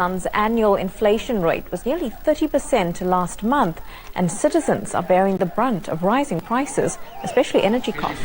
Annual inflation rate was nearly 30% last month, and citizens are bearing the brunt of rising prices, especially energy costs.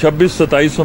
2600-2700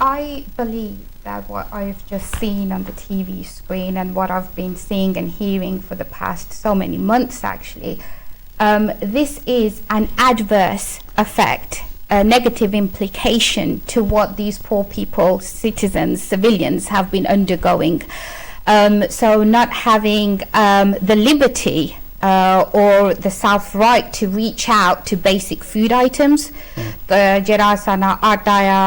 I believe that what I've just seen on the TV screen and what I've been seeing and hearing for the past so many months actually, this is an adverse effect, a negative implication to what these poor people, citizens, civilians have been undergoing. So not having the liberty or the self-right to reach out to basic food items, jarasana, ataya,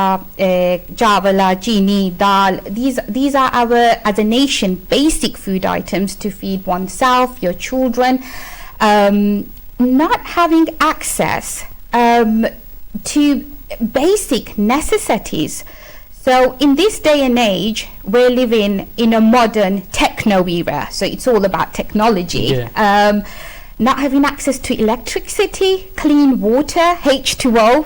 chavala, chini, dal, these are our, as a nation, basic food items to feed oneself, your children. Not having access to basic necessities. So in this day and age, we're living in a modern techno era. So it's all about technology. Yeah. Not having access to electricity, clean water, H2O,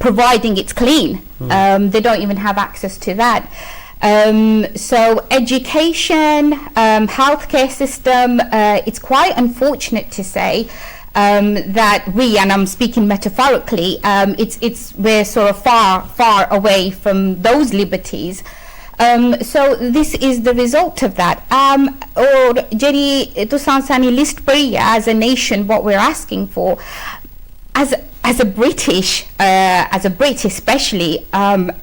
providing it's clean. They don't even have access to that. So education, healthcare system, it's quite unfortunate to say that we, and I'm speaking metaphorically, we're sort of far away from those liberties. So this is the result of that. Or Jerry Tusansani list as a nation, what we're asking for, as a British especially,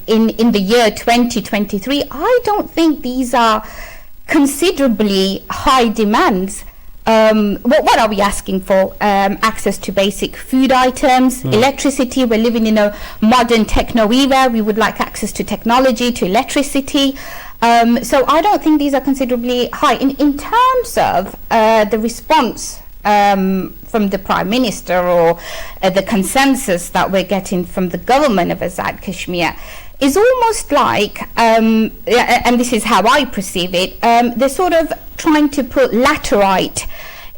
in the year 2023, I don't think these are considerably high demands. What are we asking for? Access to basic food items, electricity. We're living in a modern techno era. We would like access to technology, to electricity. So I don't think these are considerably high. In terms of the response from the Prime Minister or the consensus that we're getting from the government of Azad Kashmir, is almost like, and this is how I perceive it, they're sort of trying to put laterite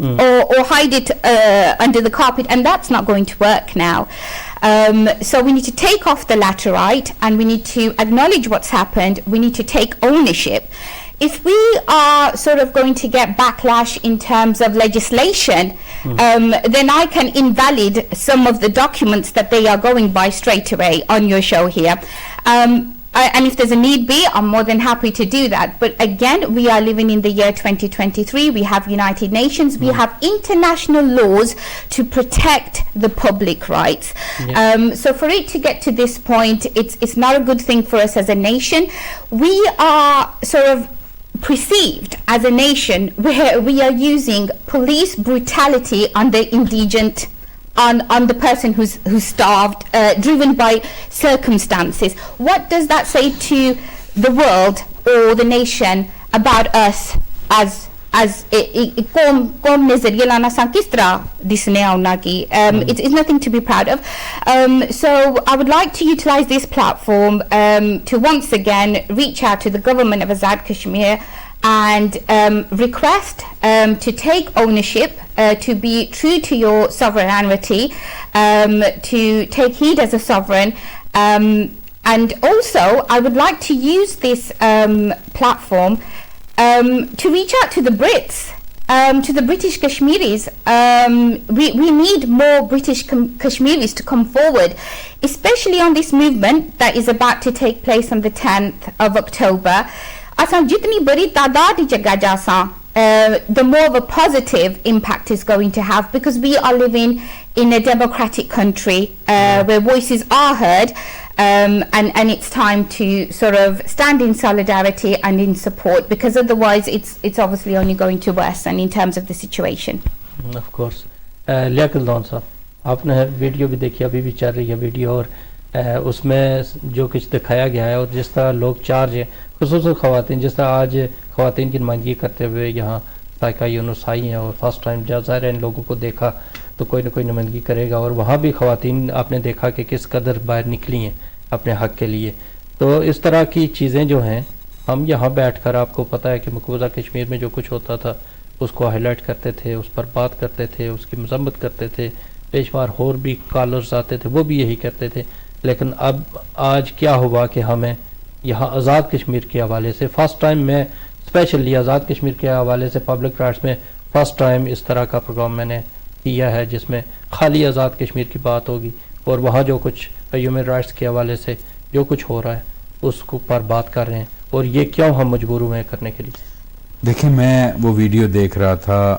or hide it under the carpet, and that's not going to work now. So we need to take off the latter, right, and we need to acknowledge what's happened. We need to take ownership. If we are sort of going to get backlash in terms of legislation, then I can invalid some of the documents that they are going by straight away on your show here. And if there's a need be, I'm more than happy to do that. But again, we are living in the year 2023. We have United Nations. We have international laws to protect the public rights. So for it to get to this point, it's not a good thing for us as a nation. We are sort of perceived as a nation where we are using police brutality on the indigent, on the person who's starved, driven by circumstances. What does that say to the world or the nation about us as قوم نظریہ لانا سا کس طرح دسنے آنا کی it's nothing to be proud of. So I would like to utilize this platform to once again reach out to the government of Azad Kashmir and request to take ownership, to be true to your sovereignty, to take heed as a sovereign, and also I would like to use this platform to reach out to the Brits, to the British Kashmiris. We need more British Kashmiris to come forward, especially on this movement that is about to take place on the 10th of October. Asan jitni badi taadad jagah jasa, the more of a positive impact is going to have, because we are living in a democratic country where voices are heard, and it's time to sort of stand in solidarity and in support, because otherwise it's obviously only going to worsen in terms of the situation. Of course. Liaquat loan صاحب آپ نے video بھی دیکھی, ابھی بھی چل رہی ہے ویڈیو, اور اس میں جو کچھ دکھایا گیا ہے اور جس طرح لوگ چارج ہیں, خصوصاً خواتین, جس طرح آج خواتین کی نمائندگی کرتے ہوئے یہاں سائقہ یونس آئی ہیں, اور فرسٹ ٹائم جب ظاہر ہے ان لوگوں کو دیکھا تو کوئی نہ کوئی نمائندگی کرے گا, اور وہاں بھی خواتین آپ نے دیکھا کہ کس قدر باہر نکلی ہیں اپنے حق کے لیے. تو اس طرح کی چیزیں جو ہیں ہم یہاں بیٹھ کر, آپ کو پتہ ہے کہ مقبوضہ کشمیر میں جو کچھ ہوتا تھا اس کو ہائی لائٹ کرتے تھے, اس پر بات کرتے تھے, اس کی مذمت کرتے تھے, بے شمار اور بھی کالرز آتے تھے وہ بھی یہی کرتے تھے. لیکن اب آج کیا ہوا کہ ہمیں یہاں آزاد کشمیر کے حوالے سے فرسٹ ٹائم, میں اسپیشلی آزاد کشمیر کے حوالے سے پبلک رائٹس میں فرسٹ ٹائم اس طرح کا پروگرام میں نے کیا ہے جس میں خالی آزاد کشمیر کی بات ہوگی, اور وہاں جو کچھ ہیومن رائٹس کے حوالے سے جو کچھ ہو رہا ہے اس کو پر بات کر رہے ہیں, اور یہ کیوں ہم مجبور ہوئے کرنے کے لیے. دیکھیں, میں وہ ویڈیو دیکھ رہا تھا,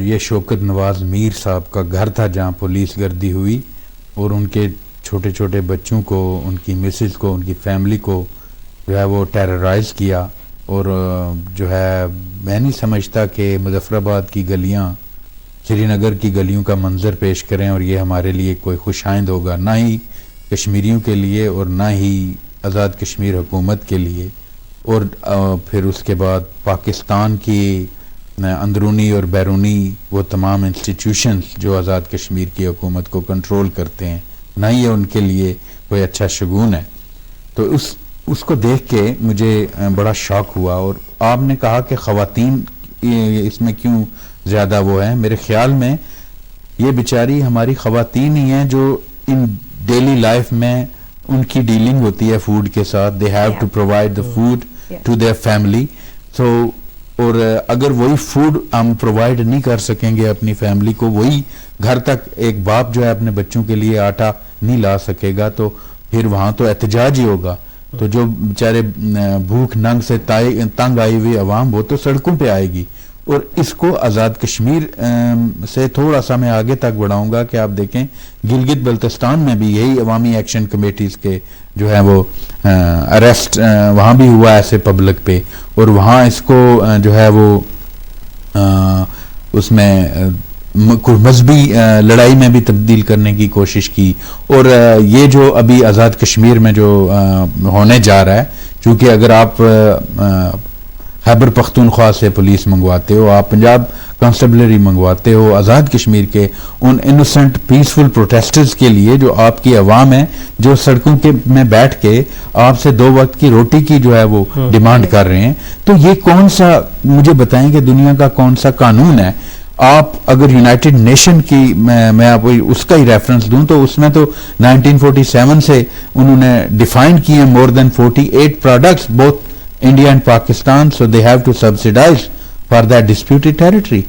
یہ شوکت نواز میر صاحب کا گھر تھا جہاں پولیس گردی ہوئی, اور ان کے چھوٹے چھوٹے بچوں کو, ان کی مسز کو, ان کی فیملی کو جو ہے وہ ٹیررائز کیا. اور جو ہے میں نہیں سمجھتا کہ مظفر آباد کی گلیاں سری نگر کی گلیوں کا منظر پیش کریں, اور یہ ہمارے لیے کوئی خوش آئند ہوگا, نہ ہی کشمیریوں کے لیے اور نہ ہی آزاد کشمیر حکومت کے لیے. اور پھر اس کے بعد پاکستان کی اندرونی اور بیرونی وہ تمام انسٹیٹیوشنز جو آزاد کشمیر کی حکومت کو کنٹرول کرتے ہیں, نہ ہی ان کے لیے کوئی اچھا شگون ہے. تو اس کو دیکھ کے مجھے بڑا شوق ہوا. اور آپ نے کہا کہ خواتین اس میں کیوں زیادہ وہ ہیں, میرے خیال میں یہ بیچاری ہماری خواتین ہی ہیں جو ان ڈیلی لائف میں ان کی ڈیلنگ ہوتی ہے فوڈ کے ساتھ. They have to provide the food to their family. So اور اگر وہی فوڈ ہم پرووائڈ نہیں کر سکیں گے اپنی فیملی کو, وہی گھر تک ایک باپ جو ہے اپنے بچوں کے لیے آٹا نہیں لا سکے گا, تو پھر وہاں تو احتجاج ہی ہوگا. تو جو بیچارے بھوک ننگ سے تنگ آئی ہوئی عوام وہ تو سڑکوں پہ آئے گی. اور اس کو آزاد کشمیر سے تھوڑا سا میں آگے تک بڑھاؤں گا کہ آپ دیکھیں گلگت بلتستان میں بھی یہی عوامی ایکشن کمیٹیز کے جو ہے وہ اریسٹ وہاں بھی ہوا ایسے پبلک پہ, اور وہاں اس کو جو ہے وہ اس میں مذہبی لڑائی میں بھی تبدیل کرنے کی کوشش کی. اور یہ جو ابھی آزاد کشمیر میں جو ہونے جا رہا ہے, چونکہ اگر آپ خیبر پختونخوا سے پولیس منگواتے ہو, آپ پنجاب کانسٹیبلری منگواتے ہو آزاد کشمیر کے ان انوسنٹ پیسفل پروٹیسٹرز کے لیے جو آپ کی عوام ہے, جو سڑکوں کے میں بیٹھ کے آپ سے 2 وقت کی روٹی کی جو ہے وہ ڈیمانڈ کر رہے ہیں, تو یہ کون سا, مجھے بتائیں کہ دنیا کا کون سا قانون ہے؟ آپ اگر یونائٹڈ نیشن کی میں آپ اس کا ہی ریفرنس دوں تو اس میں تو 1947 سے انہوں نے ڈیفائن کیے more than 48 products both India and Pakistan, so they have to subsidise for that disputed territory.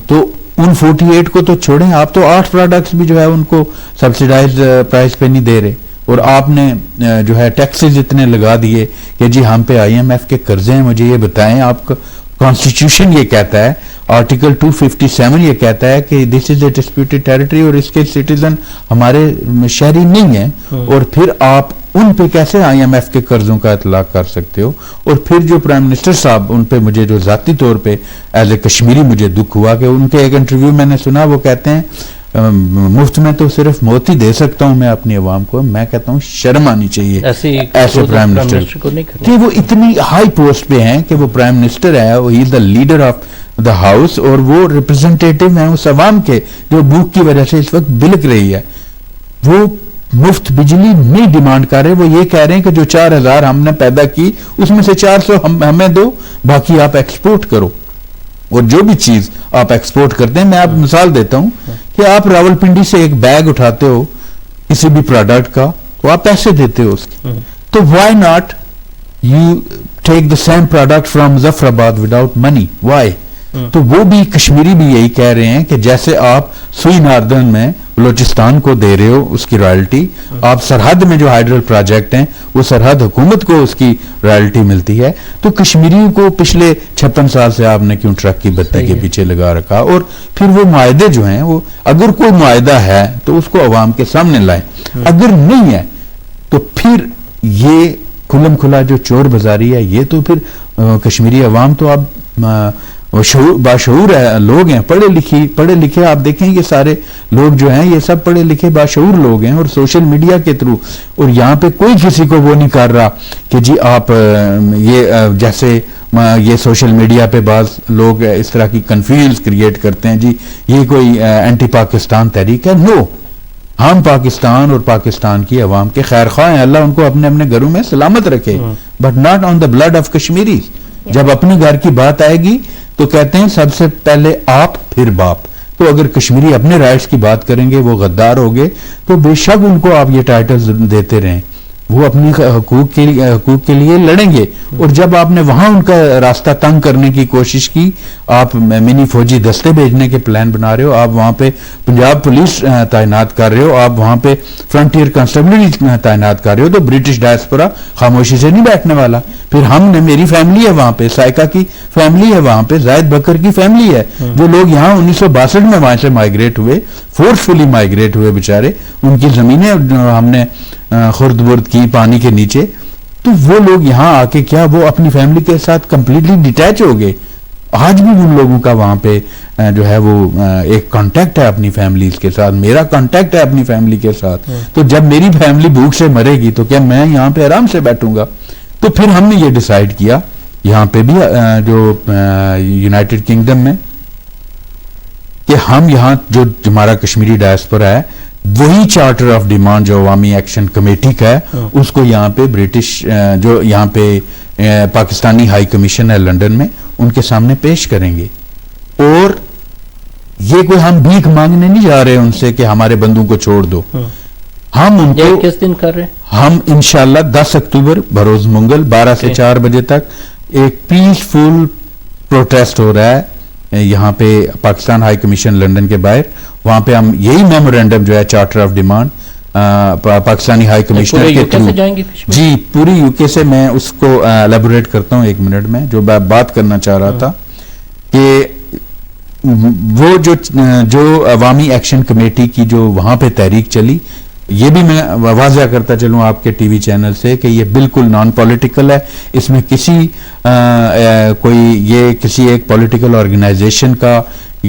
تو ان 48 کو تو چھوڑیں, آپ تو 8 پروڈکٹس بھی جو ہے ان کو سبسیڈائز پرائز پہ نہیں دے رہے, اور آپ نے جو ہے ٹیکسز اتنے لگا دیے کہ جی ہم پہ IMF کے قرضے ہیں. مجھے یہ بتائیں, آپ کا کانسٹیٹیوشن یہ کہتا ہے, آرٹیکل 257 یہ کہتا ہے کہ دس از اے ڈسپیوٹڈ ٹیریٹری اور اس کے سٹیزن ہمارے شہری نہیں ہیں, اور پھر آپ ان پہ کیسے IMF کے قرضوں کا اطلاق کر سکتے ہو؟ اور پھر جو پرائم منسٹر صاحب, ان پہ مجھے جو ذاتی طور پہ ایز اے کشمیری مجھے دکھ ہوا کہ ان کے ایک انٹرویو میں نے سنا, وہ کہتے ہیں مفت میں تو صرف موت ہی دے سکتا ہوں میں اپنی عوام کو. میں کہتا ہوں شرم آنی چاہیے ایسے پرائم منسٹر کو کہ وہ اتنی ہائی پوسٹ پہ ہیں کہ وہ پرائم منسٹر ہے, ہی از دا لیڈر آف دا ہاؤس, اور وہ ریپرزینٹیٹو ہیں اس عوام کے جو بھوک کی وجہ سے اس وقت بلک رہی ہے. وہ مفت بجلی نہیں ڈیمانڈ کر رہے, وہ یہ کہہ رہے ہیں کہ جو 4000 ہم نے پیدا کی اس میں سے 400 ہمیں دو, باقی آپ ایکسپورٹ کرو. اور جو بھی چیز آپ ایکسپورٹ کرتے ہیں, میں آپ مثال دیتا ہوں کہ آپ راولپنڈی سے ایک بیگ اٹھاتے ہو کسی بھی پروڈکٹ کا, تو آپ پیسے دیتے ہو اس کے, تو why not you take the same product from Muzaffarabad without money, Y? تو وہ بھی کشمیری بھی یہی کہہ رہے ہیں کہ جیسے آپ سوئی ناردرن میں بلوچستان کو دے رہے ہو اس کی رائلٹی, آپ سرحد میں جو ہائیڈرل پروجیکٹ ہیں وہ سرحد حکومت کو اس کی رائلٹی ملتی ہے, تو کشمیریوں کو پچھلے 56 سال سے آپ نے کیوں ٹرک کی بتی کے پیچھے لگا رکھا؟ اور پھر وہ معاہدے جو ہیں, وہ اگر کوئی معاہدہ ہے تو اس کو عوام کے سامنے لائیں, اگر نہیں ہے تو پھر یہ کھلم کھلا جو چور بازاری ہے, یہ تو پھر کشمیری عوام تو اب باشعور لوگ ہیں, پڑھے لکھے, آپ دیکھیں یہ سارے لوگ جو ہیں یہ سب پڑھے لکھے باشعور لوگ ہیں, اور سوشل میڈیا کے تھرو, اور یہاں پہ کوئی کسی کو وہ نہیں کر رہا کہ جی آپ یہ جیسے یہ سوشل میڈیا پہ بعض لوگ اس طرح کی کنفیوژ کریٹ کرتے ہیں, جی یہ کوئی اینٹی پاکستان تحریک ہے. نو, ہم پاکستان اور پاکستان کی عوام کے خیر خواہ ہیں, اللہ ان کو اپنے اپنے گھروں میں سلامت رکھے, but not on the blood of Kashmiri. جب اپنے گھر کی بات آئے گی تو کہتے ہیں سب سے پہلے آپ پھر باپ. تو اگر کشمیری اپنے رائٹس کی بات کریں گے, وہ غدار ہوگے, تو بے شک ان کو آپ یہ ٹائٹلز دیتے رہیں, وہ اپنی حقوق کے لیے لڑیں گے. اور جب آپ نے وہاں ان کا راستہ تنگ کرنے کی کوشش کی, آپ منی فوجی دستے بھیجنے کے پلان بنا رہے ہو, آپ وہاں پہ پنجاب پولیس تعینات کر رہے ہو, آپ وہاں پہ فرنٹیئر کانسٹیبلری تعینات کر رہے ہو, تو برٹش ڈائسپورا خاموشی سے نہیں بیٹھنے والا. پھر ہم نے, میری فیملی ہے وہاں پہ, سائکا کی فیملی ہے وہاں پہ, زائد بکر کی فیملی ہے, جو لوگ یہاں 1962 میں وہاں سے مائگریٹ ہوئے, فورسفلی مائگریٹ ہوئے بیچارے, ان کی زمینیں ہم نے خرد برد کی پانی کے نیچے, تو وہ لوگ یہاں آ کے کیا وہ اپنی فیملی کے ساتھ کمپلیٹلی ڈیٹیچ ہو گئے. آج بھی ان لوگوں کا وہاں پہ جو ہے وہ ایک کانٹیکٹ ہے اپنی فیملیز کے ساتھ, میرا کانٹیکٹ ہے اپنی فیملی کے ساتھ. تو جب میری فیملی بھوک سے مرے گی تو کیا میں یہاں پہ آرام سے بیٹھوں گا؟ تو پھر ہم نے یہ ڈیسائیڈ کیا یہاں پہ بھی جو یونائٹڈ کنگڈم میں, کہ ہم یہاں جو ہمارا کشمیری ڈائسپورا ہے, وہی چارٹر آف ڈیمانڈ جو عوامی ایکشن کمیٹی کا ہے, اس کو یہاں پہ برٹش جو یہاں پہ پاکستانی ہائی کمیشن ہے لنڈن میں, ان کے سامنے پیش کریں گے. اور یہ کوئی ہم بھیک مانگنے نہیں جا رہے ان سے کہ ہمارے بندوں کو چھوڑ دو. ہم ان کو کس دن کر رہے ہیں؟ ہم انشاءاللہ 10 اکتوبر بروز منگل 12 سے 4 بجے تک ایک پیسفل پروٹیسٹ ہو رہا ہے یہاں پہ پاکستان ہائی کمیشن لنڈن کے باہر. وہاں پہ ہم یہی میمورینڈم جو ہے charter of demand Pakistani high commissioner کے تھرو, جی پوری یو کے سے, میں اس کو الیبوریٹ کرتا ہوں 1 منٹ میں, جو بات کرنا چاہ رہا تھا کہ وہ جو عوامی ایکشن کمیٹی کی جو وہاں پہ تحریک چلی, یہ بھی میں واضح کرتا چلوں آپ کے ٹی وی چینل سے کہ یہ بالکل نان پولیٹیکل ہے. اس میں کسی ایک پولیٹیکل آرگنائزیشن کا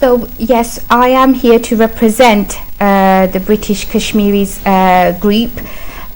So yes, I am here to represent the British Kashmiris group.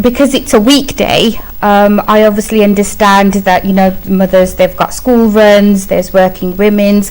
because it's a weekday, I obviously understand that mothers, they've got school runs, there's working women's,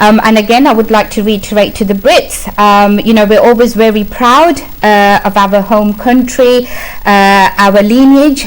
And again I would like to reiterate to the Brits, we're always very proud of our home country, our lineage.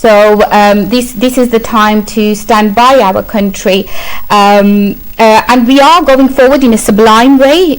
So this is the time to stand by our country. And we are going forward in a sublime way.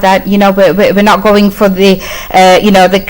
that we're not going for the the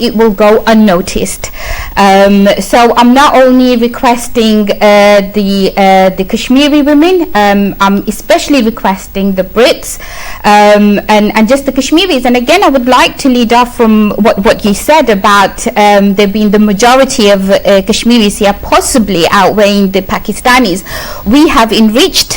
it will go unnoticed. So I'm not only requesting the Kashmiri women, I'm especially requesting the Brits and just the Kashmiris. And again, I would like to lead off from what you said about there being the majority of Kashmiris here possibly outweighing the Pakistanis. We have enriched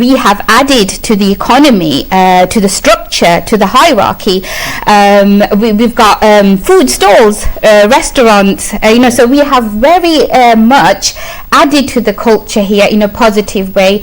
we have added to the economy, to the structure, to the hierarchy. We've we've got food stalls, restaurants, so we have very much added to the culture here in a positive way.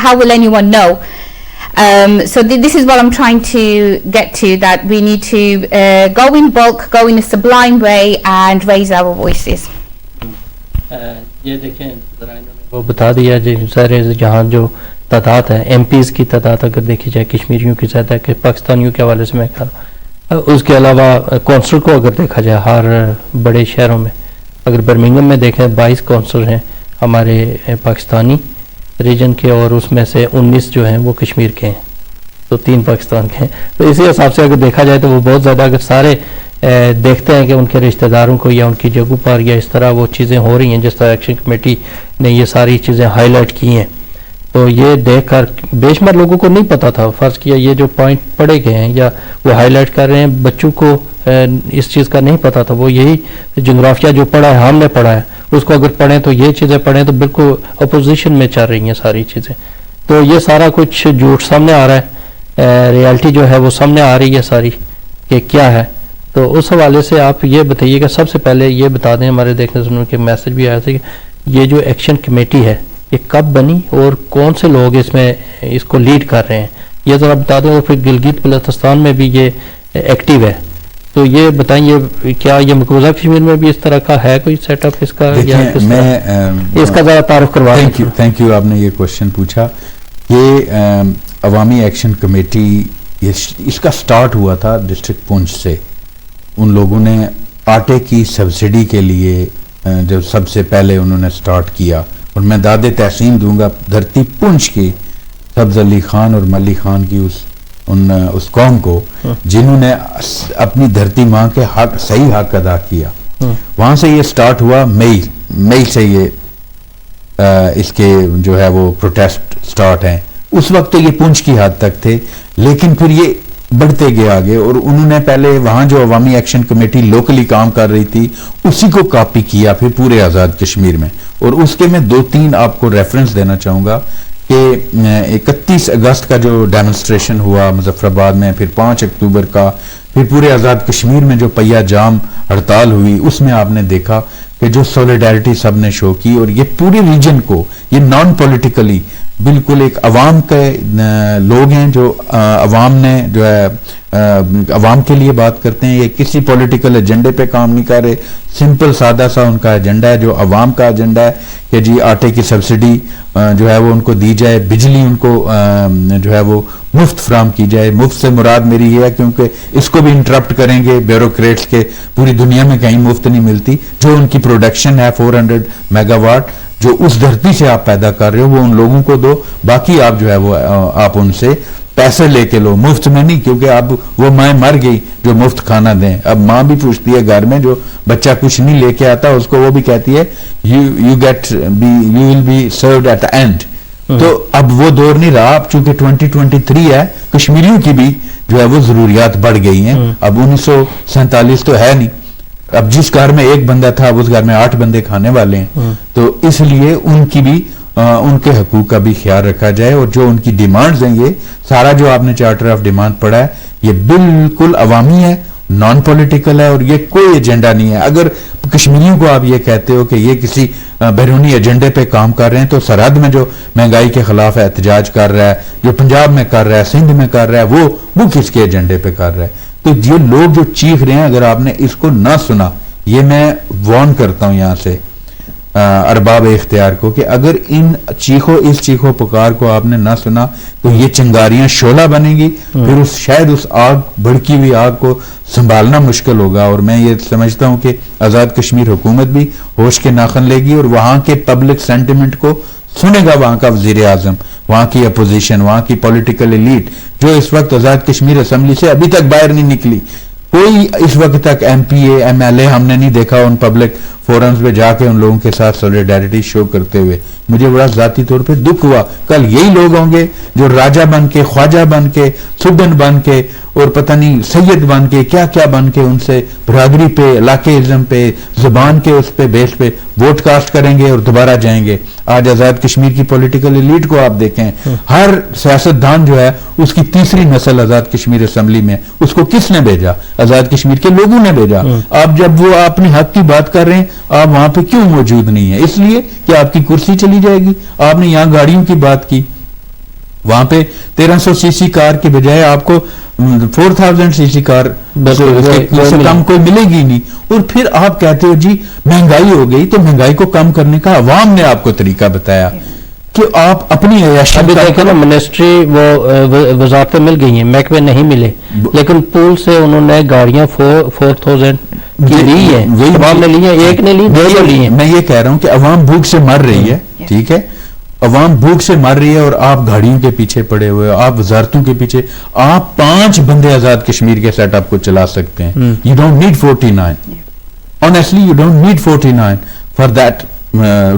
how will anyone know? So this is what I'm trying to get to, that we need to go in bulk, go in a sublime way and raise our voices. یہ دیکھیں ذرا انہوں نے وہ بتا دیا سر جہاں جو تعداد ہے ایم پیز کی تعداد اگر دیکھی جائے کشمیریوں کی زیادہ ہے کہ پاکستانیوں کے حوالے سے میں کہا. اس کے علاوہ کونسل کو اگر دیکھا جائے ہر بڑے شہروں میں اگر برمنگھم میں دیکھیں 22 کونسل ہیں ہمارے پاکستانی ریجن کے اور اس میں سے 19 جو ہیں وہ کشمیر کے ہیں تو 3 پاکستان کے ہیں. تو اسی حساب سے اگر دیکھا جائے تو وہ بہت زیادہ اگر سارے دیکھتے ہیں کہ ان کے رشتہ داروں کو یا ان کی جگہوں پر یا اس طرح وہ چیزیں ہو رہی ہیں جس طرح ایکشن کمیٹی نے یہ ساری چیزیں ہائی لائٹ کی ہیں تو یہ دیکھ کر بے شمار لوگوں کو نہیں پتا تھا. فرض کیا یہ جو پوائنٹ پڑھے گئے ہیں یا وہ ہائی لائٹ کر رہے ہیں بچوں کو اس چیز کا نہیں پتا تھا. وہ یہی جغرافیہ جو پڑھا ہے ہم نے پڑھا ہے اس کو اگر پڑھیں تو یہ چیزیں پڑھیں تو بالکل اپوزیشن میں چل رہی ہیں ساری چیزیں. تو یہ سارا کچھ جھوٹ سامنے آ رہا ہے, ریالٹی جو ہے وہ سامنے آ رہی ہے ساری کہ کیا ہے. تو اس حوالے سے آپ یہ بتائیے گا, سب سے پہلے یہ بتا دیں ہمارے دیکھنے سننے کے میسج بھی آیا تھا کہ یہ جو ایکشن کمیٹی ہے یہ کب بنی اور کون سے لوگ اس میں اس کو لیڈ کر رہے ہیں یہ ذرا بتا دیں. اور پھر گلگت بلتستان میں بھی یہ ایکٹیو ہے تو یہ بتائیں کیا یہ مقبوضہ کشمیر میں بھی اس طرح کا ہے کوئی سیٹ اپ اس کا یا اس کا ذرا تعارف کروا دیں. تھینک یو آپ نے یہ کوشچن پوچھا. یہ عوامی ایکشن کمیٹی اس کا سٹارٹ ہوا تھا ڈسٹرکٹ پونچھ سے. ان لوگوں نے آٹے کی سبسڈی کے لیے جو سب سے پہلے انہوں نے سٹارٹ کیا اور میں داد تحسین دوں گا دھرتی پونچھ کی سبز علی خان اور ملی خان کی اس قوم کو جنہوں نے اپنی دھرتی ماں کے حق صحیح حق ادا کیا. وہاں سے یہ سٹارٹ ہوا مئی سے یہ اس کے جو ہے وہ پروٹیسٹ سٹارٹ ہیں. اس وقت تو یہ پونچھ کی حد تک تھے لیکن پھر یہ بڑھتے گئے آگے اور انہوں نے پہلے وہاں جو عوامی ایکشن کمیٹی لوکلی کام کر رہی تھی اسی کو کاپی کیا پھر پورے آزاد کشمیر میں. اور اس کے میں 2-3 آپ کو ریفرنس دینا چاہوں گا کہ 31 اگست کا جو ڈیمونسٹریشن ہوا مظفر آباد میں, پھر 5 اکتوبر کا, پھر پورے آزاد کشمیر میں جو پہیا جام ہڑتال ہوئی, اس میں آپ نے دیکھا کہ جو سولیڈیرٹی سب نے شو کی اور یہ پورے ریجن کو یہ نان پولیٹیکلی بالکل ایک عوام کے لوگ ہیں جو عوام نے جو ہے عوام کے لیے بات کرتے ہیں. یہ کسی پولیٹیکل ایجنڈے پہ کام نہیں کر رہے, سمپل سادہ سا ان کا ایجنڈا ہے جو عوام کا ایجنڈا ہے کہ جی آٹے کی سبسڈی جو ہے وہ ان کو دی جائے, بجلی ان کو جو ہے وہ مفت فراہم کی جائے. مفت سے مراد میری یہ ہے کیونکہ اس کو بھی انٹرپٹ کریں گے بیوروکریٹس کے, پوری دنیا میں کہیں مفت نہیں ملتی. جو ان کی پروڈکشن ہے 400 میگا واٹ جو اس دھرتی سے آپ پیدا کر رہے ہو وہ ان لوگوں کو دو, باقی آپ جو ہے وہ آپ ان سے پیسے لے کے لو, مفت میں نہیں. کیونکہ اب وہ ماں مر گئی جو مفت کھانا دیں. اب ماں بھی پوچھتی ہے گھر میں جو بچہ کچھ نہیں لے کے آتا اس کو وہ بھی کہتی ہے you will be served at the end. تو اب وہ دور نہیں رہا. اب چونکہ 2023 ہے, کشمیریوں کی بھی جو ہے وہ ضروریات بڑھ گئی ہیں. اب 1947 تو ہے نہیں. اب جس گھر میں ایک بندہ تھا اس گھر میں 8 بندے کھانے والے ہیں. تو اس لیے ان کی بھی ان کے حقوق کا بھی خیال رکھا جائے. اور جو ان کی ڈیمانڈز ہیں یہ سارا جو آپ نے چارٹر آف ڈیمانڈ پڑھا ہے یہ بالکل عوامی ہے, نان پولیٹیکل ہے اور یہ کوئی ایجنڈا نہیں ہے. اگر کشمیریوں کو آپ یہ کہتے ہو کہ یہ کسی بیرونی ایجنڈے پہ کام کر رہے ہیں تو سرحد میں جو مہنگائی کے خلاف احتجاج کر رہا ہے, جو پنجاب میں کر رہا ہے, سندھ میں کر رہا ہے, وہ کس کے ایجنڈے پہ کر رہا ہے. تو یہ لوگ جو چیخ رہے ہیں اگر آپ نے اس کو نہ سنا, یہ میں وارن کرتا ہوں یہاں سے ارباب اختیار کو کہ اگر اس چیخو پکار کو آپ نے نہ سنا تو یہ چنگاریاں شعلہ بنے گی, پھر شاید اس بھڑکی ہوئی آگ کو سنبھالنا مشکل ہوگا. اور میں یہ سمجھتا ہوں کہ آزاد کشمیر حکومت بھی ہوش کے ناخن لے گی اور وہاں کے پبلک سینٹیمنٹ کو سنے گا. وہاں کا وزیر اعظم, وہاں کی اپوزیشن, وہاں کی پولیٹیکل ایلیٹ جو اس وقت آزاد کشمیر اسمبلی سے ابھی تک باہر نہیں نکلی, کوئی اس وقت تک M P A M L A ہم نے نہیں دیکھا ان پبلک فورمز پہ جا کے ان لوگوں کے ساتھ سولیڈیرٹی شو کرتے ہوئے. مجھے بڑا ذاتی طور پہ دکھ ہوا. کل یہی لوگ ہوں گے جو راجہ بن کے, خواجہ بن کے, سبن بن کے اور پتہ نہیں سید بن کے کیا کیا بن کے ان سے برادری پہ, علاقے ازم پہ, زبان کے اس پہ بیس پہ ووٹ کاسٹ کریں گے اور دوبارہ جائیں گے. آج آزاد کشمیر کی پولیٹیکل ایلیٹ کو آپ دیکھیں, ہر سیاستدان جو ہے اس کی تیسری نسل آزاد کشمیر اسمبلی میں, اس کو کس نے بھیجا؟ آزاد کشمیر کے لوگوں نے بھیجا. آپ جب وہ اپنے حق کی بات کر رہے ہیں, آپ وہاں پہ کیوں موجود نہیں ہیں؟ اس لیے کہ آپ کی کرسی چلی جائے گی. آپ نے یہاں گاڑیوں کی بات کی, وہاں پہ 1300 سی سی کار کی بجائے آپ کو 4000 سی سی کار سے کم کوئی ملے گی نہیں. اور پھر آپ کہتے ہو جی مہنگائی ہو گئی, تو مہنگائی کو کم کرنے کا عوام نے آپ کو طریقہ بتایا کہ آپ اپنی عیاشی. ابھی دیکھیں نا, منسٹری وہ وزارتیں مل گئی ہیں, محکمے نہیں ملے, لیکن پول سے انہوں نے گاڑیاں 4000 کی لی ہیں, عوام نے لی ہیں, ایک نے لی, دو لی ہیں. میں یہ کہہ رہا ہوں کہ عوام بھوک سے مر رہی ہے, ٹھیک ہے, عوام بھوک سے مر رہی ہے اور آپ گاڑیوں کے پیچھے پڑے ہوئے, آپ وزارتوں کے پیچھے. آپ 5 بندے آزاد کشمیر کے سیٹ اپ کو چلا سکتے ہیں. You don't need 49, honestly you don't need 49 for that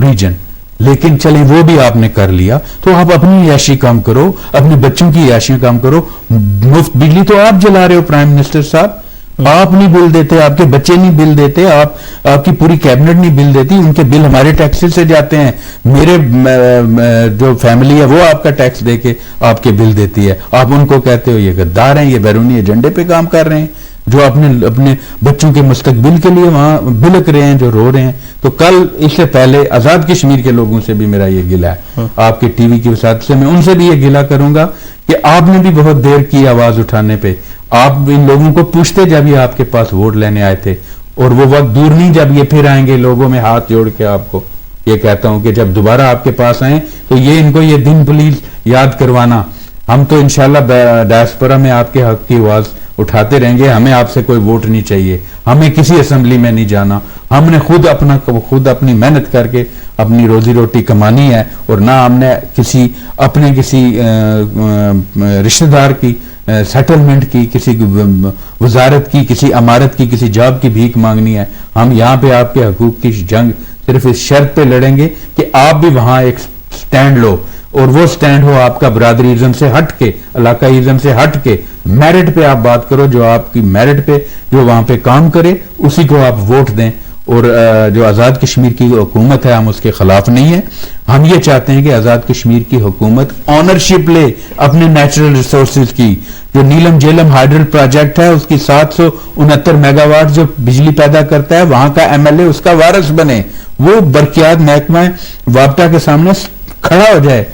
region. لیکن چلیں وہ بھی آپ نے کر لیا, تو آپ اپنی عیاشی کم کرو, اپنے بچوں کی عیاشی کم کرو. مفت بجلی تو آپ جلا رہے ہو پرائم منسٹر صاحب, آپ نہیں بل دیتے, آپ کے بچے نہیں بل دیتے, آپ کی پوری کیبنٹ نہیں بل دیتی. ان کے بل ہمارے ٹیکس سے جاتے ہیں, میرے جو فیملی ہے وہ آپ کا ٹیکس دے کے آپ کے بل دیتی ہے. آپ ان کو کہتے ہو یہ غدار ہیں, یہ بیرونی ایجنڈے پہ کام کر رہے ہیں, جو اپنے بچوں کے مستقبل کے لیے وہاں بلک رہے ہیں, جو رو رہے ہیں. تو کل اس سے پہلے آزاد کشمیر کے لوگوں سے بھی میرا یہ گلہ ہے, آپ کے ٹی وی کی وساطت سے میں ان سے بھی یہ گلہ کروں گا کہ آپ نے بھی بہت دیر کی آواز اٹھانے پہ. آپ ان لوگوں کو پوچھتے جب یہ آپ کے پاس ووٹ لینے آئے تھے, اور وہ وقت دور نہیں جب یہ پھر آئیں گے. لوگوں میں ہاتھ جوڑ کے آپ کو یہ کہتا ہوں کہ جب دوبارہ آپ کے پاس آئیں تو یہ ان کو یہ دن پلیز یاد کروانا. ہم تو انشاءاللہ ڈائسپورا میں آپ کے حق کی آواز اٹھاتے رہیں گے. ہمیں آپ سے کوئی ووٹ نہیں چاہیے, ہمیں کسی اسمبلی میں نہیں جانا. ہم نے خود اپنی محنت کر کے اپنی روزی روٹی کمانی ہے, اور نہ ہم نے کسی رشتہ دار کی سیٹلمنٹ کی, کسی وزارت کی, کسی امارت کی, کسی جاب کی بھیک مانگنی ہے. ہم یہاں پہ آپ کے حقوق کی جنگ صرف اس شرط پہ لڑیں گے کہ آپ بھی وہاں ایک سٹینڈ لو, اور وہ سٹینڈ ہو آپ کا برادری ازم سے ہٹ کے, علاقائی ازم سے ہٹ کے, میرٹ پہ آپ بات کرو. جو آپ کی میرٹ پہ جو وہاں پہ کام کرے اسی کو آپ ووٹ دیں. اور جو آزاد کشمیر کی حکومت ہے, ہم اس کے خلاف نہیں ہیں. ہم یہ چاہتے ہیں کہ آزاد کشمیر کی حکومت آنرشپ لے اپنے نیچرل ریسورسز کی. جو نیلم جیلم ہائیڈرل پروجیکٹ ہے, اس کی 769 میگا واٹ جو بجلی پیدا کرتا ہے, وہاں کا ایم ایل اے اس کا وارث بنے. وہ برقیات محکمہ وابٹا کے سامنے کھڑا ہو جائے,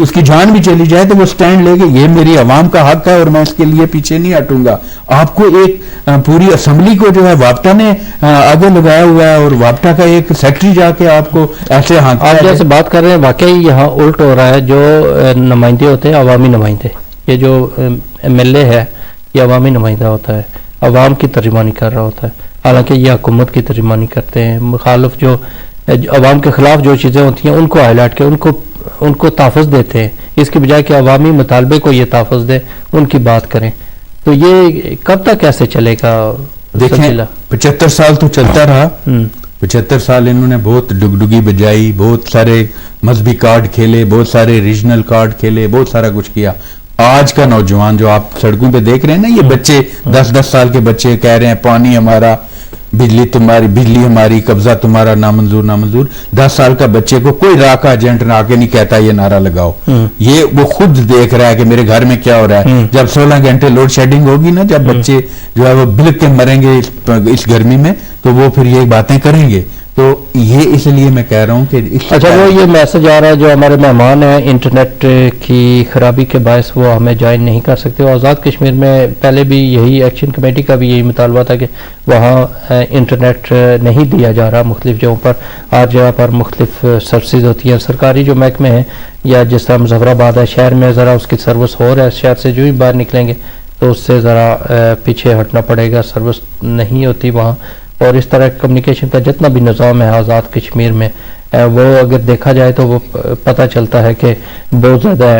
اس کی جان بھی چلی جائے تو وہ سٹینڈ لے کے یہ میری عوام کا حق ہے اور میں اس کے لیے پیچھے نہیں ہٹوں گا. آپ کو ایک پوری اسمبلی کو جو ہے وابٹا نے آگے لگایا ہوا ہے, اور وابٹا کا ایک سیکٹری جا کے آپ کو ایسے آپ جیسے بات کر رہے ہیں, واقعی یہاں الٹ ہو رہا ہے. جو نمائندے ہوتے ہیں عوامی نمائندے, یہ جو ایم ایل اے ہے یہ عوامی نمائندہ ہوتا ہے, عوام کی ترجمانی کر رہا ہوتا ہے, حالانکہ یہ حکومت کی ترجمانی کرتے ہیں. مخالف جو عوام کے خلاف جو چیزیں ہوتی ہیں ان کو ہائی لائٹ کے ان کو تحفظ دیتے ہیں, اس کی بجائے کہ عوامی مطالبے کو یہ تحفظ دے, ان کی بات کریں. تو یہ کب تک ایسے چلے گا؟ دیکھیں 75 سال تو چلتا رہا. 75 سال انہوں نے بہت ڈگڈگی بجائی, بہت سارے مذہبی کارڈ کھیلے, بہت سارے ریجنل کارڈ کھیلے, بہت سارا کچھ کیا. آج کا نوجوان جو آپ سڑکوں پہ دیکھ رہے ہیں نا, یہ بچے 10 سال کے بچے کہہ رہے ہیں پانی ہمارا, بجلی تمہاری, بجلی ہماری, قبضہ تمہارا, نامنظور نامنظور. 10 سال کا بچے کو کوئی راہ کا ایجنٹ نہ آگے نہیں کہتا یہ نعرہ لگاؤ. یہ وہ خود دیکھ رہا ہے کہ میرے گھر میں کیا ہو رہا ہے. جب 16 گھنٹے لوڈ شیڈنگ ہوگی نا, جب بچے جو ہے وہ بلک کے مریں گے اس گرمی میں, تو وہ پھر یہ باتیں کریں گے. تو یہ اس لیے میں کہہ رہا ہوں کہ اچھا, وہ یہ میسج آ رہا ہے جو ہمارے مہمان ہیں انٹرنیٹ کی خرابی کے باعث وہ ہمیں جوائن نہیں کر سکتے. اور آزاد کشمیر میں پہلے بھی یہی ایکشن کمیٹی کا بھی یہی مطالبہ تھا کہ وہاں انٹرنیٹ نہیں دیا جا رہا. مختلف جگہوں پر ہر جگہ پر مختلف سروسز ہوتی ہیں. سرکاری جو محکمے ہیں, یا جس طرح مظفر آباد ہے شہر میں, ذرا اس کی سروس ہو رہا ہے. شہر سے جو ہی باہر نکلیں گے تو اس سے ذرا پیچھے ہٹنا پڑے گا, سروس نہیں ہوتی وہاں. اور اس طرح کمیونیکیشن کا جتنا بھی نظام ہے آزاد کشمیر میں, وہ اگر دیکھا جائے تو وہ پتہ چلتا ہے کہ بہت زیادہ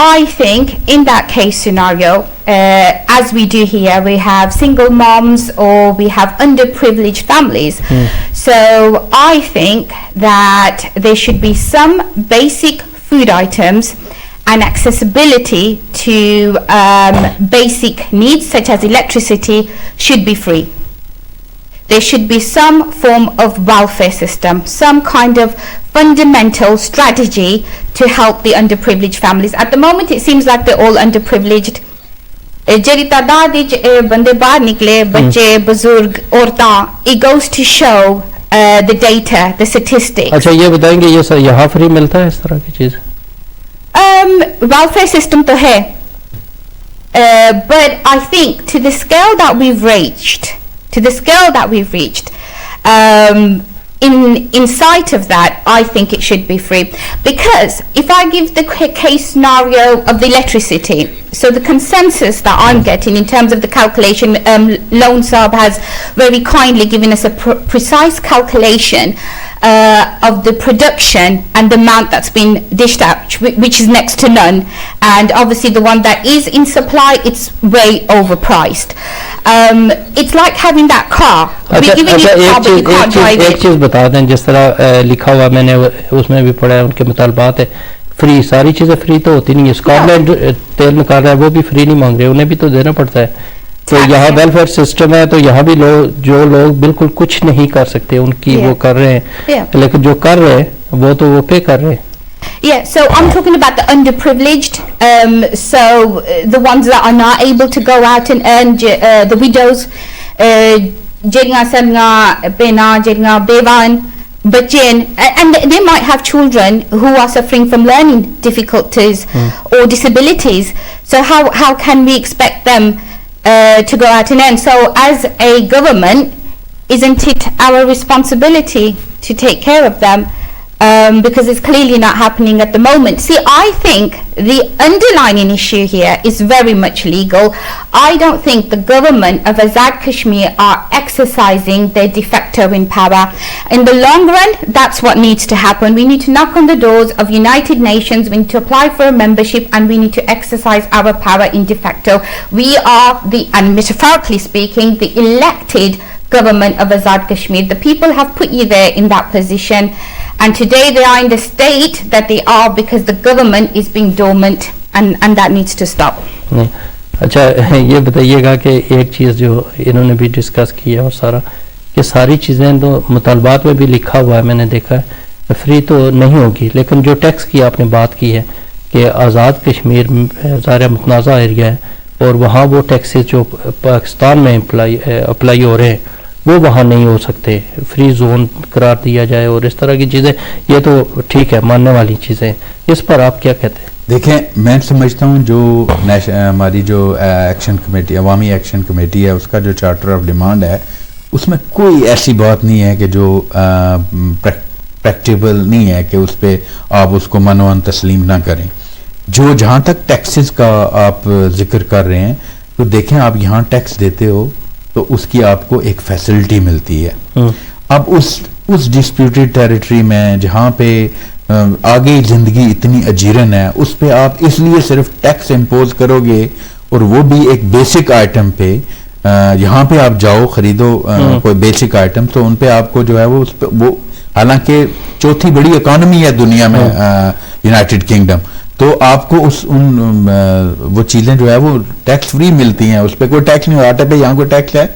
I think in that case scenario, as we do here, we have single moms or we have underprivileged families. So I think that there should be some basic food items and accessibility to basic needs such as electricity should be free. There should be some form of welfare system, some kind of fundamental strategy to help the underprivileged families. At the moment it seems like they're all underprivileged. جڑی تعداد بندے باہر نکلے, بچے, بزرگ, عورتاں, it goes to show the data, the statistics. اچھا یہ بتائیں گے یہ یہاں فری ملتا ہے اس طرح کی چیز؟ welfare system تو ہے, but I think to the scale that we've reached, in sight of that, I think it should be free. Because if I give the case scenario of the electricity, so the consensus that I'm getting in terms of the calculation, Lone Saab has very kindly given us a precise calculation of the production and the amount that's been dished out, which is next to none, and obviously the one that is in supply, it's way overpriced. It's like having that car. We're giving you a car but you can't drive it. ایک چیز بتا دیں, جس طرح لکھا ہوا میں نے اس میں بھی پڑھا ہے, ان کے مطالبات ہے فری, ساری چیزیں فری تو ہوتی نہیں ہے. اسکاٹ لینڈ تیل نکال رہا ہے وہ بھی فری نہیں مانگ رہے, انہیں بھی تو دینا پڑتا ہے. تو یہاں ویلفیئر سسٹم ہے, تو یہاں بھی جو لوگ بالکل کچھ نہیں کر سکتے ان کی وہ کر رہے ہیں, لیکن جو کر رہے ہیں وہ تو وہ پے کر رہے ہیں. Yeah, so I'm talking about the underprivileged, so the ones that are not able to go out and earn, the widows, ਜਿਹੜੀਆਂ ਸਾਡੀਆਂ ਭੈਣਾਂ ਜਿਹੜੀਆਂ ਬੇਵਾਨ ਬੱਚੇ, and they might have children who are suffering from learning difficulties or disabilities, so how can we expect them to go out and earn? So as a government, isn't it our responsibility to take care of them? Because it's clearly not happening at the moment. See, I think the underlying issue here is very much legal. I don't think the government of Azad Kashmir are exercising their de facto in power. In the long run, that's what needs to happen. We need to knock on the doors of United Nations, we need to apply for a membership, and we need to exercise our power in de facto. We are and metaphorically speaking, the elected government of Azad Kashmir. The people have put you there in that position, and today they are in the state that they are because the government is being dormant, and that needs to stop. اچھا یہ بتائیے گا کہ ایک چیز جو انہوں نے بھی ڈسکس کی ہے اور سارا کہ ساری چیزیں تو مطالبات میں بھی لکھا ہوا ہے, میں نے دیکھا ہے, فری تو نہیں ہوگی, لیکن جو ٹیکس کی آپ نے بات کی ہے کہ آزاد کشمیر ظاہر متنازع ایریا ہے اور وہاں وہ ٹیکسز جو پاکستان میں اپلائی ہو رہے ہیں وہ وہاں نہیں ہو سکتے, فری زون قرار دیا جائے اور اس طرح کی چیزیں, یہ تو ٹھیک ہے ماننے والی چیزیں. اس پر آپ کیا کہتے ہیں؟ دیکھیں میں سمجھتا ہوں جو ہماری جو ایکشن کمیٹی, عوامی ایکشن کمیٹی ہے, اس کا جو چارٹر آف ڈیمانڈ ہے اس میں کوئی ایسی بات نہیں ہے کہ جو پریکٹیبل نہیں ہے کہ اس پہ آپ اس کو منوان تسلیم نہ کریں. جو جہاں تک ٹیکسز کا آپ ذکر کر رہے ہیں, تو دیکھیں آپ یہاں ٹیکس دیتے ہو تو اس کی آپ کو ایک فیسلٹی ملتی ہے. اب اس ڈسپیوٹیڈ ٹیریٹری میں جہاں پہ آگے زندگی اتنی اجیرن ہے, اس پہ آپ اس لیے صرف ٹیکس امپوز کرو گے, اور وہ بھی ایک بیسک آئٹم پہ. یہاں پہ آپ جاؤ خریدو کوئی بیسک آئٹم, تو ان پہ آپ کو جو ہے وہ حالانکہ چوتھی بڑی اکانومی ہے دنیا میں یونائٹڈ کنگڈم, تو آپ کو وہ چیزیں جو ہے وہ ٹیکس فری ملتی ہیں, اس پہ کوئی ٹیکس نہیں ہو. آٹے پہ یہاں کوئی ٹیکس ہے؟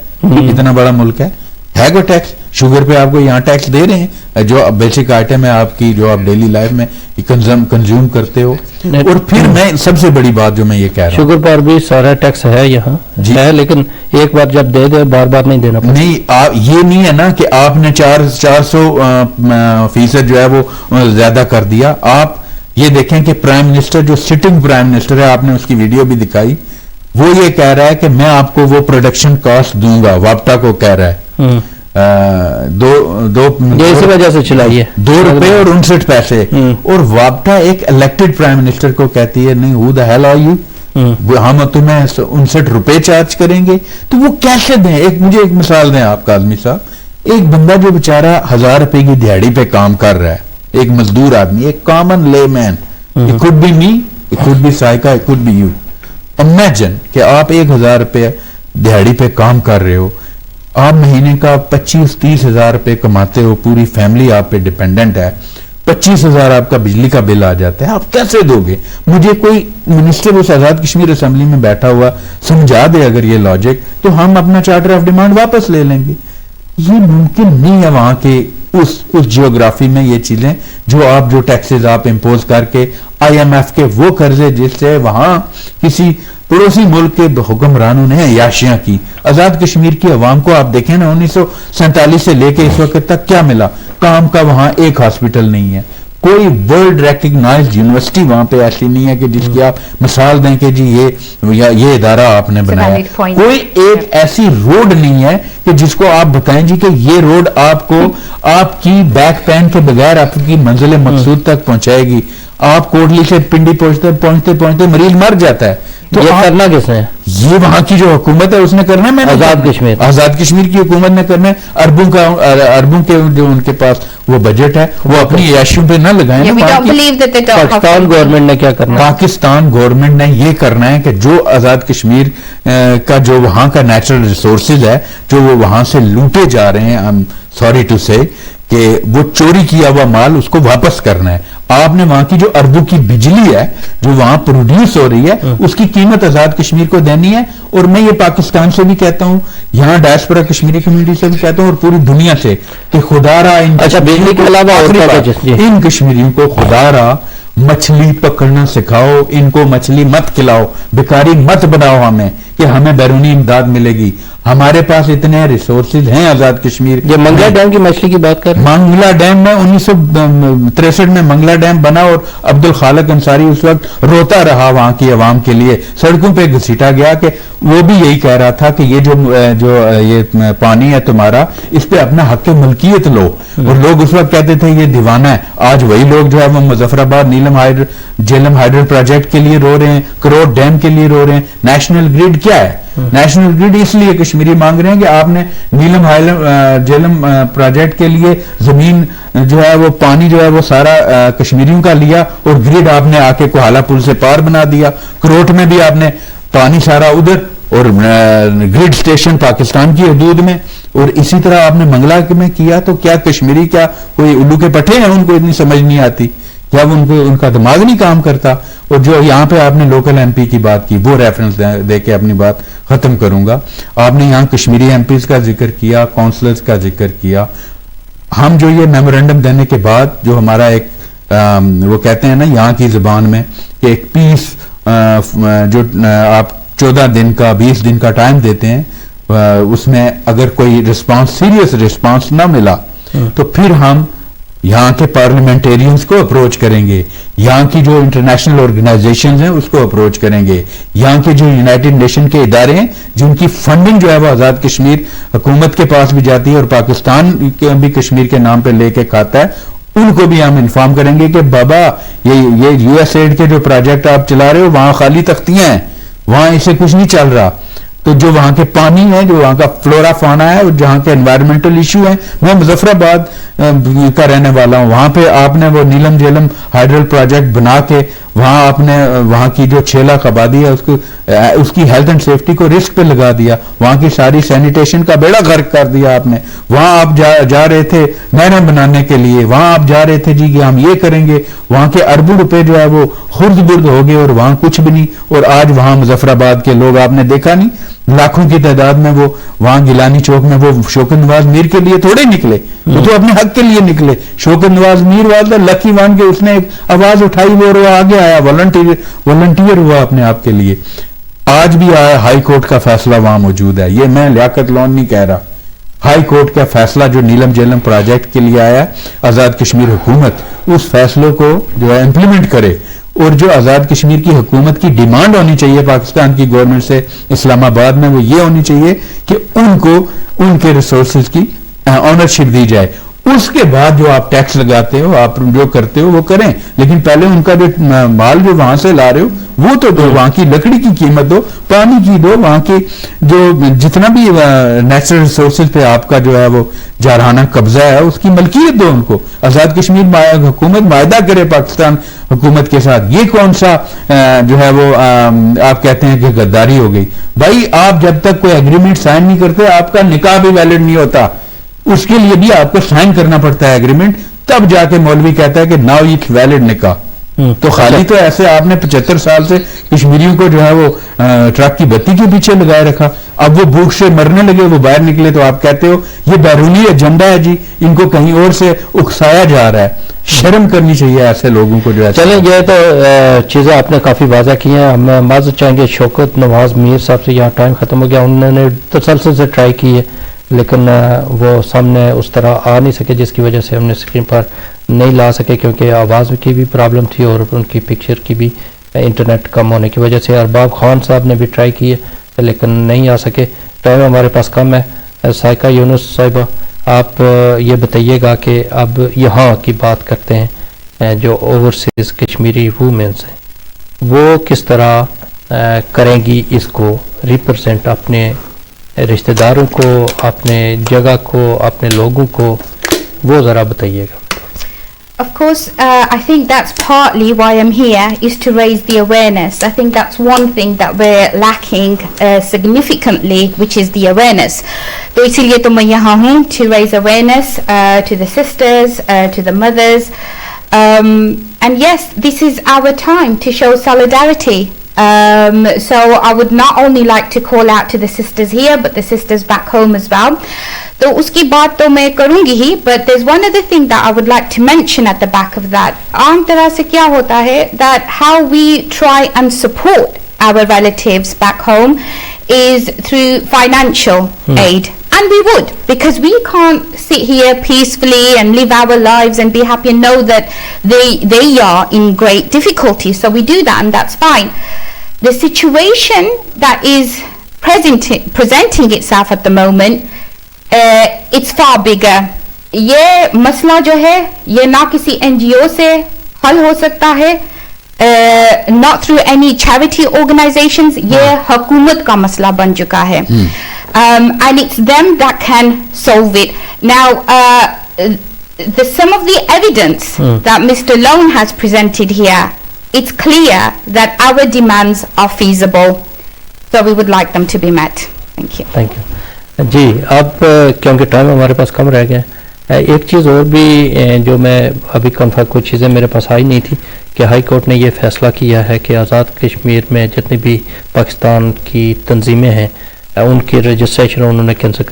اتنا بڑا ملک ہے کوئی ٹیکس؟ شوگر پہ آپ کو یہاں ٹیکس دے رہے ہیں جو بیسک آئٹم ہے آپ کی, جو آپ ڈیلی لائف میں کنزیوم کرتے ہو. اور پھر میں سب سے بڑی بات جو میں یہ کہہ رہا ہوں, شوگر پر بھی سارا ٹیکس ہے یہاں ہے, لیکن ایک بار جب دے دے بار بار نہیں دینا پڑتا. نہیں, یہ نہیں ہے نا کہ آپ نے 400% جو ہے وہ زیادہ کر دیا. آپ یہ دیکھیں کہ پرائم منسٹر جو سٹنگ پرائم منسٹر ہے, آپ نے اس کی ویڈیو بھی دکھائی, وہ یہ کہہ رہا ہے کہ میں آپ کو وہ پروڈکشن کاسٹ دوں گا, وابٹا کو کہہ رہا ہے اسی وجہ سے چلائیے $2.59. اور وابٹا ایک الیکٹڈ پرائم منسٹر کو کہتی ہے نہیں, who the hell are you, ہم تمہیں $59 چارج کریں گے. تو وہ کیسے دیں؟ مجھے ایک مثال دیں آپ کاظمی صاحب. ایک بندہ جو بیچارہ $1000 کی دیہڑی پہ کام کر رہا ہے, ایک مزدور آدمی, ایک کامن لے مین, it could be me, it could be سائیکا, it could be you. Imagine کہ آپ $1000 دیہڑی پہ کام کر رہے ہو, آپ مہینے کا 25-30 ہزار روپے کماتے ہو, پوری فیملی آپ پہ ڈیپینڈنٹ ہے, 25,000 آپ کا بجلی کا بل آ جاتا ہے, آپ کیسے دو گے؟ مجھے کوئی منسٹر اس آزاد کشمیر اسمبلی میں بیٹھا ہوا سمجھا دے اگر یہ لاجک, تو ہم اپنا چارٹر آف ڈیمانڈ واپس لے لیں گے. یہ ممکن نہیں ہے وہاں کے اس جیوگرافی میں یہ چیزیں, جو ٹیکسز آپ امپوز کر کے IMF کے وہ قرضے جس سے وہاں کسی پڑوسی ملک کے حکمرانوں نے عیاشیاں کی. آزاد کشمیر کی عوام کو آپ دیکھیں نا, 1947 سے لے کے اس وقت تک کیا ملا؟ کام کا وہاں ایک ہاسپٹل نہیں ہے, کوئی ورلڈ ریکگنائزڈ یونیورسٹی وہاں پہ ایسی نہیں ہے کہ جس کی آپ مثال دیں کہ جی یہ ادارہ آپ نے بنایا. کوئی ایک ایسی روڈ نہیں ہے کہ جس کو آپ بتائیں جی کہ یہ روڈ آپ کو آپ کی بیک پین کے بغیر آپ کی منزل مقصود تک پہنچائے گی. آپ کوٹلی سے پنڈی پہنچتے مریض مر جاتا ہے. تو یہ کرنا کس نے؟ یہ وہاں کی جو حکومت ہے اس نے کرنا ہے. میں آزاد کشمیر کی حکومت نے کرنا ہے. اربوں کے جو ان کے پاس وہ بجٹ ہے وہ اپنی عیاشیوں پہ نہ لگائیں. پاکستان گورنمنٹ نے کیا کرنا ہے؟ پاکستان گورنمنٹ نے یہ کرنا ہے کہ جو آزاد کشمیر کا جو وہاں کا نیچرل ریسورسز ہے جو وہ وہاں سے لوٹے جا رہے ہیں, I'm sorry to say کہ وہ چوری کیا ہوا مال اس کو واپس کرنا ہے. آپ نے وہاں کی جو اربوں کی بجلی ہے جو وہاں پروڈیوس ہو رہی ہے اس کی قیمت آزاد کشمیر کو دینی ہے. اور میں یہ پاکستان سے بھی کہتا ہوں, یہاں ڈائسپورا کشمیری کمیونٹی سے بھی کہتا ہوں, اور پوری دنیا سے کہ خدا را بجلی کے علاوہ ان کشمیریوں کو خدا را مچھلی پکڑنا سکھاؤ, ان کو مچھلی مت کھلاؤ, بیکاری مت بناؤ ہمیں کہ ہمیں بیرونی امداد ملے گی. ہمارے پاس اتنے ریسورسز ہیں آزاد کشمیر. یہ منگلا ڈیم کی مچھلی کی بات کر, منگلا ڈیم میں 1963 میں منگلا ڈیم بنا اور عبد الخالق انصاری اس وقت روتا رہا وہاں کی عوام کے لیے, سڑکوں پہ گھسیٹا گیا کہ وہ بھی یہی کہہ رہا تھا کہ یہ جو یہ پانی ہے تمہارا اس پہ اپنا حق ملکیت لو. اور لوگ اس وقت کہتے تھے یہ دیوانہ ہے. آج وہی لوگ جو ہے وہ مظفر آباد جیلم ہائیڈرل پروجیکٹ کے لیے رو رہے ہیں, کروڑ ڈیم کے لیے رو رہے ہیں. نیشنل گریڈ کیا ہے؟ نیشنل گریڈ اس لیے کشمیری مانگ رہے ہیں کہ آپ نے نیلم جیلم پروجیکٹ کے لیے زمین جو ہے وہ پانی جو ہے وہ سارا کشمیریوں کا لیا اور گریڈ آپ نے آ کے کوہالا پل سے پار بنا دیا. کروٹ میں بھی آپ نے پانی سارا ادھر اور گریڈ سٹیشن پاکستان کی حدود میں, اور اسی طرح آپ نے منگلا میں کیا. تو کیا کشمیری کیا کوئی الو کے پٹھے ہیں؟ ان کو اتنی سمجھ نہیں آتی کیا ان کا دماغ نہیں کام کرتا؟ اور جو یہاں پہ آپ نے لوکل ایم پی کی بات کی وہ ریفرنس دے کے اپنی بات ختم کروں گا. آپ نے یہاں کشمیری ایم پیز کا ذکر کیا, کونسلرز کا ذکر کیا. ہم جو یہ میمورینڈم دینے کے بعد جو ہمارا ایک وہ کہتے ہیں نا یہاں کی زبان میں کہ ایک پیس جو آپ 14 دن کا 20 دن کا ٹائم دیتے ہیں, اس میں اگر کوئی سیریس رسپانس نہ ملا تو پھر ہم یہاں کے پارلیمنٹیرینز کو اپروچ کریں گے, یہاں کی جو انٹرنیشنل آرگنائزیشنز ہیں اس کو اپروچ کریں گے, یہاں کے جو یونائٹڈ نیشن کے ادارے ہیں جن کی فنڈنگ جو ہے وہ آزاد کشمیر حکومت کے پاس بھی جاتی ہے اور پاکستان بھی کشمیر کے نام پہ لے کے کھاتا ہے, ان کو بھی ہم انفارم کریں گے کہ بابا یہ USAID کے جو پروجیکٹ آپ چلا رہے ہو وہاں خالی تختیاں ہیں, وہاں اسے کچھ نہیں چل رہا. تو جو وہاں کے پانی ہے, جو وہاں کا فلورا فانا ہے, اور جہاں کے انوائرمنٹل ایشو ہیں, میں مظفر آباد کا رہنے والا ہوں, وہاں پہ آپ نے وہ نیلم جیلم ہائیڈرل پروجیکٹ بنا کے وہاں آپ نے وہاں کی جو 6 لاکھ آبادی ہے اس کی ہیلتھ اینڈ سیفٹی کو رسک پہ لگا دیا, وہاں کی ساری سینیٹیشن کا بیڑا غرق کر دیا آپ نے. وہاں آپ جا رہے تھے نہریں بنانے کے لیے, وہاں آپ جا رہے تھے جی کہ ہم یہ کریں گے, وہاں کے اربوں روپے جو ہے وہ خرد برد ہو گئے اور وہاں کچھ بھی نہیں. اور آج وہاں مظفر آباد کے لوگ آپ نے دیکھا نہیں, لاکھوں کی تعداد میں وہ وہاں گیلانی چوک میں وہ شوکت نواز میر کے لیے تھوڑے نکلے, وہ تو اپنے حق کے لیے نکلے. شوکت نواز میر والدہ لکی وان کے اس نے ایک آواز اٹھائی وہ آگے آیا, والنٹیئر ہوا اپنے آپ کے لیے. آج بھی ہائی کورٹ کا فیصلہ وہاں موجود ہے, یہ میں لیاقت لون نہیں کہہ رہا, ہائی کورٹ کا فیصلہ جو نیلم جیلم پروجیکٹ کے لیے آیا, آزاد کشمیر حکومت اس فیصلوں کو جو ہے امپلیمنٹ کرے. اور جو آزاد کشمیر کی حکومت کی ڈیمانڈ ہونی چاہیے پاکستان کی گورنمنٹ سے اسلام آباد میں, وہ یہ ہونی چاہیے کہ ان کو ان کے ریسورسز کی آنرشپ دی جائے. اس کے بعد جو آپ ٹیکس لگاتے ہو, آپ جو کرتے ہو وہ کریں, لیکن پہلے ان کا جو مال جو وہاں سے لا رہے ہو وہ تو دو, وہاں کی لکڑی کی قیمت دو, پانی کی دو, وہاں کی جو جتنا بھی نیچرل ریسورسز پہ آپ کا جو ہے وہ جارحانہ قبضہ ہے اس کی ملکیت دو ان کو. آزاد کشمیر حکومت معاہدہ کرے پاکستان حکومت کے ساتھ. یہ کون سا جو ہے وہ آپ کہتے ہیں کہ غداری ہو گئی؟ بھائی آپ جب تک کوئی ایگریمنٹ سائن نہیں کرتے آپ کا نکاح بھی ویلڈ نہیں ہوتا, اس کے لیے بھی آپ کو سائن کرنا پڑتا ہے ایگریمنٹ, تب جا کے مولوی کہتا ہے کہ ناؤ اٹ ویلڈ نکاح. تو خالی تو ایسے آپ نے 75 سال سے کشمیریوں کو جو ہے وہ ٹرک کی بتی کے پیچھے لگائے رکھا, اب وہ بھوک سے مرنے لگے, وہ باہر نکلے تو آپ کہتے ہو یہ بیرونی ایجنڈا ہے جی, ان کو کہیں اور سے اکسایا جا رہا ہے. شرم کرنی چاہیے ایسے لوگوں کو جو ہے. چلیں یہ تو چیزیں آپ نے کافی واضح کی ہیں. ہم معذرت چاہیں گے شوکت نواز میر صاحب سے, یہاں ٹائم ختم ہو گیا. انہوں نے تسلسل سے ٹرائی کی ہے لیکن وہ سامنے اس طرح آ نہیں سکے جس کی وجہ سے ہم نے اسکرین پر نہیں لا سکے, کیونکہ آواز کی بھی پرابلم تھی اور ان کی پکچر کی بھی انٹرنیٹ کم ہونے کی وجہ سے. ارباب خان صاحب نے بھی ٹرائی کی ہے لیکن نہیں آ سکے, ٹائم ہمارے پاس کم ہے. سائقہ یونس صاحبہ آپ یہ بتائیے گا کہ اب یہاں کی بات کرتے ہیں, جو اوورسیز کشمیری وومنس ہیں وہ کس طرح کریں گی اس کو ریپرزینٹ, اپنے رشتہ داروں کو, اپنے جگہ کو, اپنے لوگوں کو, وہ ذرا بتائیے گا. Of course, I think that's partly why I'm here, is to raise the awareness. I think that's one thing that we're lacking significantly, which is the awareness. So اس لیے تو میں یہاں ہوں, to raise awareness to the sisters, to the mothers. And yes, this is our time to show solidarity. So I would not only like to call out to the sisters here, but the sisters back home as well. تو اس کی بات تو میں کروں گی ہی, but there's one other thing that I would like to mention at the back of that. عام طرح سے کیا ہوتا ہے that how we try and support our relatives back home is through financial aid. And we would, because we can't sit here peacefully and live our lives and be happy and know that they are in great difficulty. So we do that and that's fine. The situation that is presenting itself at the moment, it's far bigger. یہ مسئلہ جو ہے یہ نہ کسی NGO سے حل ہو سکتا ہے, not through any charity organizations, یہ حکومت کا مسئلہ بن چکا ہے. And it's them that can solve it. Now, some of the evidence that Mr. Lone has presented here, it's clear that our demands are feasible. So we would like them to be met. Thank you. Thank you. جی, اب کیونکہ time ہمارے پاس کم رہ گیا, ایک چیز اور بھی جو میں ابھی کنفرم, کچھ چیزیں میرے پاس آئی نہیں تھی, کہ ہائی کورٹ نے یہ فیصلہ کیا ہے کہ آزاد کشمیر میں جتنی بھی پاکستان کی تنظیمیں ہیں ان کی رجسٹریشن انہوں نے کینسل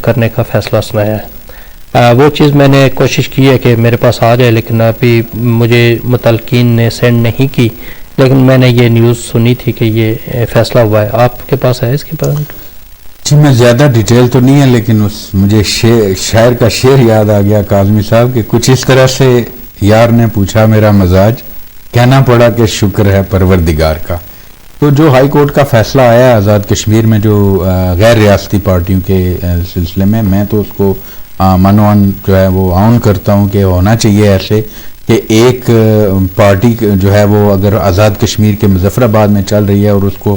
کرنے کا فیصلہ سنایا ہے. وہ چیز میں نے کوشش کی ہے کہ میرے پاس آ جائے, لیکن ابھی مجھے متعلقین نے سینڈ نہیں کی, لیکن میں نے یہ نیوز سنی تھی کہ یہ فیصلہ ہوا ہے. آپ کے پاس ہے اس کے پاس؟ جی میں زیادہ ڈیٹیل تو نہیں ہے, لیکن مجھے شاعر کا شعر یاد آ گیا کاظمی صاحب کہ کچھ اس طرح سے یار نے پوچھا میرا مزاج, کہنا پڑا کہ شکر ہے پروردگار کا. تو جو ہائی کورٹ کا فیصلہ آیا ہے آزاد کشمیر میں جو غیر ریاستی پارٹیوں کے سلسلے میں تو اس کو منوان جو ہے وہ آن کرتا ہوں کہ ہونا چاہیے ایسے کہ ایک پارٹی جو ہے وہ اگر آزاد کشمیر کے مظفر آباد میں چل رہی ہے اور اس کو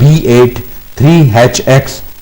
B8 3HX